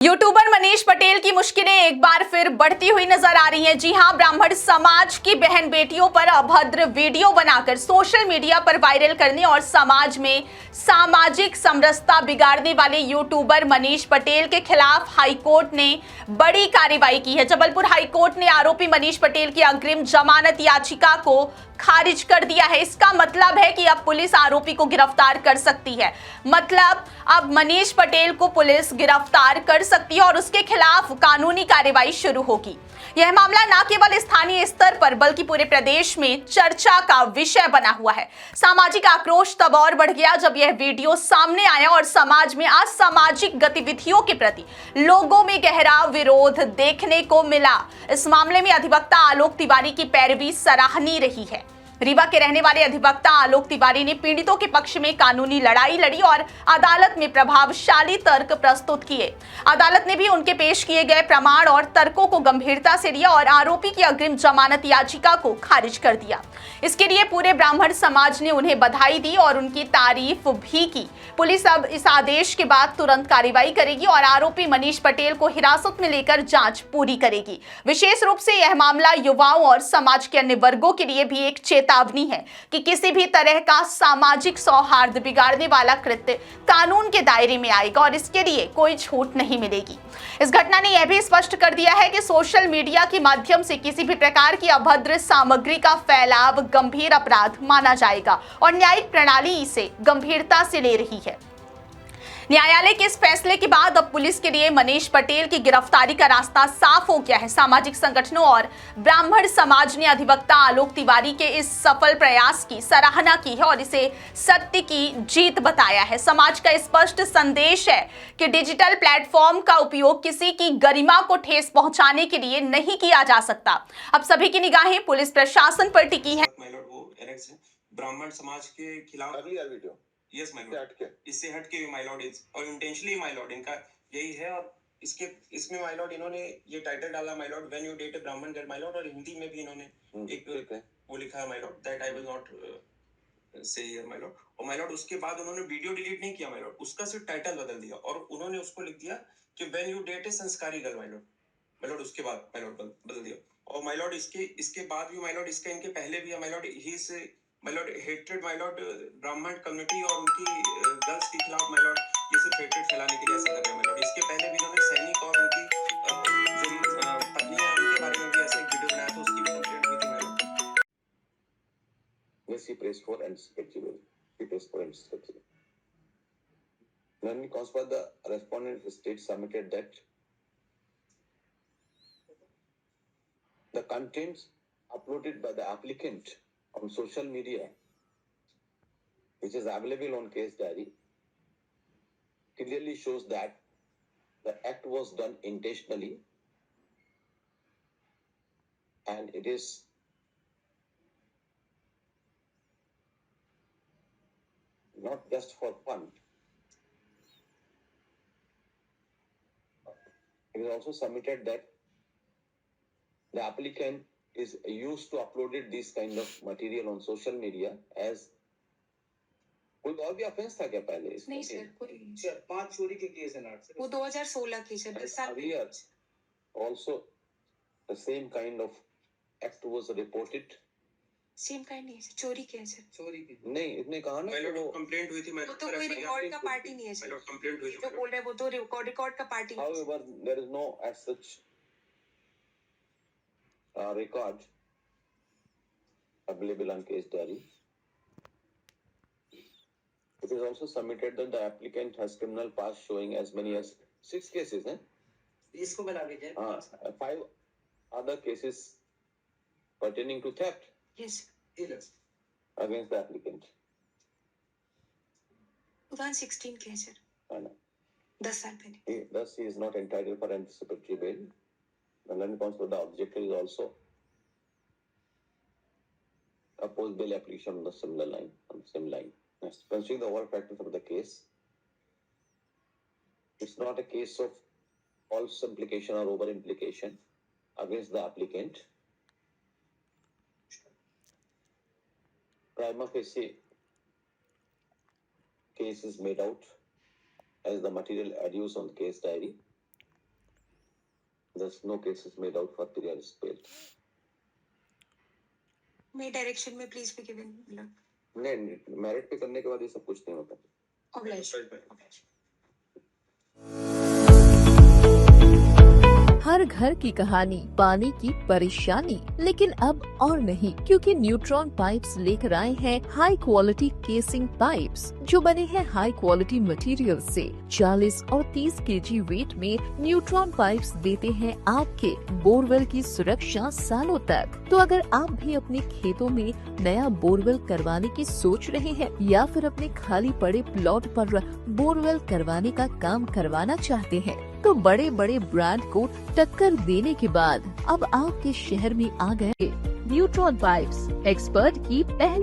YouTuber Manish Patel की मुश्किलें एक बार फिर बढ़ती हुई नजर आ रही हैं। जी हां, ब्राह्मण समाज की बहन बेटियों पर अभद्र वीडियो बनाकर सोशल मीडिया पर वायरल करने और समाज में सामाजिक समरसता बिगाड़ने वाले यूट्यूबर मनीष पटेल के खिलाफ हाईकोर्ट ने बड़ी कार्रवाई की है। जबलपुर हाईकोर्ट ने आरोपी मनीष पटेल की अग्रिम जमानत याचिका को खारिज कर दिया है। इसका मतलब है कि अब पुलिस आरोपी को गिरफ्तार कर सकती है। मतलब अब मनीष पटेल को पुलिस गिरफ्तार कर सकती है और उसके खिलाफ कानूनी कार्रवाई शुरू होगी। यह मामला न केवल स्थानीय स्तर पर बल्कि पूरे प्रदेश में चर्चा का विषय बना हुआ है। सामाजिक आक्रोश तब और बढ़ गया जब यह वीडियो सामने आया और समाज में असामाजिक गतिविधियों के प्रति लोगों में गहरा विरोध देखने को मिला। इस मामले में अधिवक्ता आलोक तिवारी की पैरवी सराहनीय रही है। रीवा के रहने वाले अधिवक्ता आलोक तिवारी ने पीड़ितों के पक्ष में कानूनी लड़ाई लड़ी और अदालत में प्रभावशाली तर्क प्रस्तुत किए। अदालत ने भी उनके पेश किए गए प्रमाण और तर्कों को गंभीरता से लिया और आरोपी की अग्रिम जमानत याचिका को खारिज कर दिया। इसके लिए पूरे ब्राह्मण समाज ने उन्हें बधाई दी और उनकी तारीफ भी की। पुलिस अब इस आदेश के बाद तुरंत कार्रवाई करेगी और आरोपी मनीष पटेल को हिरासत में लेकर जांच पूरी करेगी। विशेष रूप से यह मामला युवाओं और समाज के अन्य वर्गों के लिए भी एक चेतावनी है कि किसी भी तरह का सामाजिक सौहार्द बिगाड़ने वाला कृत्य कानून के दायरे में आएगा और इसके लिए कोई छूट नहीं मिलेगी। इस घटना ने यह भी स्पष्ट कर दिया है कि सोशल मीडिया के माध्यम से किसी भी प्रकार की अभद्र सामग्री का फैलाव गंभीर अपराध माना जाएगा और न्यायिक प्रणाली इसे गंभीरता से ले रही है। न्यायालय के इस फैसले के बाद अब पुलिस के लिए मनीष पटेल की गिरफ्तारी का रास्ता साफ हो गया है। सामाजिक संगठनों और ब्राह्मण समाज ने अधिवक्ता आलोक तिवारी के इस सफल प्रयास की सराहना की है और इसे सत्य की जीत बताया है। समाज का स्पष्ट संदेश है कि डिजिटल प्लेटफॉर्म का उपयोग किसी की गरिमा को ठेस पहुंचाने के लिए नहीं किया जा सकता। अब सभी की निगाहें पुलिस प्रशासन पर टिकी है। ब्राह्मण समाज के खिलाफ वीडियो यस माय लॉर्ड, इससे हट के माय लॉर्ड और इंटेंशनली माय लॉर्ड इनका यही है। और इसमें माय लॉर्ड इन्होंने ये टाइटल डाला my lord when you date a Brahmin girl my Lord, और हिंदी में भी इन्होंने एक वो लिखा है my Lord that I will not से हियर माय लॉर्ड। और माय लॉर्ड उसके बाद उन्होंने वीडियो डिलीट नहीं किया माय लॉर्ड, उसका सिर्फ टाइटल बदल दिया और उन्होंने उसको लिख दिया कि व्हेन यू डेट ए संस्कारी गर्ल माय लॉर्ड उसके बाद माय लॉर्ड बदल दिया। और माय लॉर्ड इसके बाद भी माय लॉर्ड इसके इनके पहले भी my Lord he is my Lord hated my Lord ब्राह्मण कम्युनिटी और उनकी गर्ल्स के खिलाफ माय लॉर्ड ये सिर्फ हेटेड फैलाने के लिए ऐसा कर रहे हैं माय लॉर्ड। इसके पहले भी इन्होंने सैनिक और उनकी जो पत्नी है उनके बारे में भी ऐसे एक वीडियो बनाया तो उसकी भी कंप्लेंट हुई थी my Lord. Yes, he prays for and respectable. He prays for and respectable. When it comes for the respondent state submitted that the contents uploaded by the applicant on social media, which is available on case diary, clearly shows that the act was done intentionally and it is not just for fun. It is also submitted that the applicant is used to uploaded this kind of material on social media as कोई और भी offence था क्या पहले इसमें? नहीं sir, कोई 5 चोरी के केस है ना सर, वो 2016 की से 10 साल also the same kind of act was reported. Same kind नहीं है, चोरी के है सर। चोरी की नहीं, इसने कहा ना कि वो कंप्लेंट हुई थी वो तो कोई रिकॉर्ड का पार्टी नहीं है सर। कंप्लेंट हुई जो बोल रहे हैं वो तो रिकॉर्ड का पार्टी नहीं है। However, there is no as such record available on case diary. It is also submitted that the applicant has criminal past showing as many as 6 cases, इसको बना लीजिए 5 other cases pertaining to theft yes against the applicant. 2016 के है sir, 10 साल पहले। Thus, he is not entitled for anticipatory bail. The land comes for the objector is also a post bail application on the similar line, on the same line. Next, considering the overall factors of the case, it's not a case of false implication or over implication against the applicant. Prima facie case is made out as the material adduced on the case diary. there's no cases made out for Priya Spell. May direction में please be given below. नहीं, merit पे करने के बाद ये सब कुछ नहीं होता. Obliged. हर घर की कहानी पानी की परेशानी, लेकिन अब और नहीं, क्योंकि न्यूट्रॉन पाइप्स लेकर आए हैं हाई क्वालिटी केसिंग पाइप्स जो बने हैं हाई क्वालिटी मटेरियल से। 40 और 30 केजी वेट में न्यूट्रॉन पाइप्स देते हैं आपके बोरवेल की सुरक्षा सालों तक। तो अगर आप भी अपने खेतों में नया बोरवेल करवाने की सोच रहे हैं या फिर अपने खाली पड़े प्लॉट पर बोरवेल करवाने का काम करवाना चाहते हैं, तो बड़े बड़े ब्रांड को टक्कर देने के बाद अब आपके शहर में आ गए न्यूट्रॉन पाइप्स, एक्सपर्ट की पहली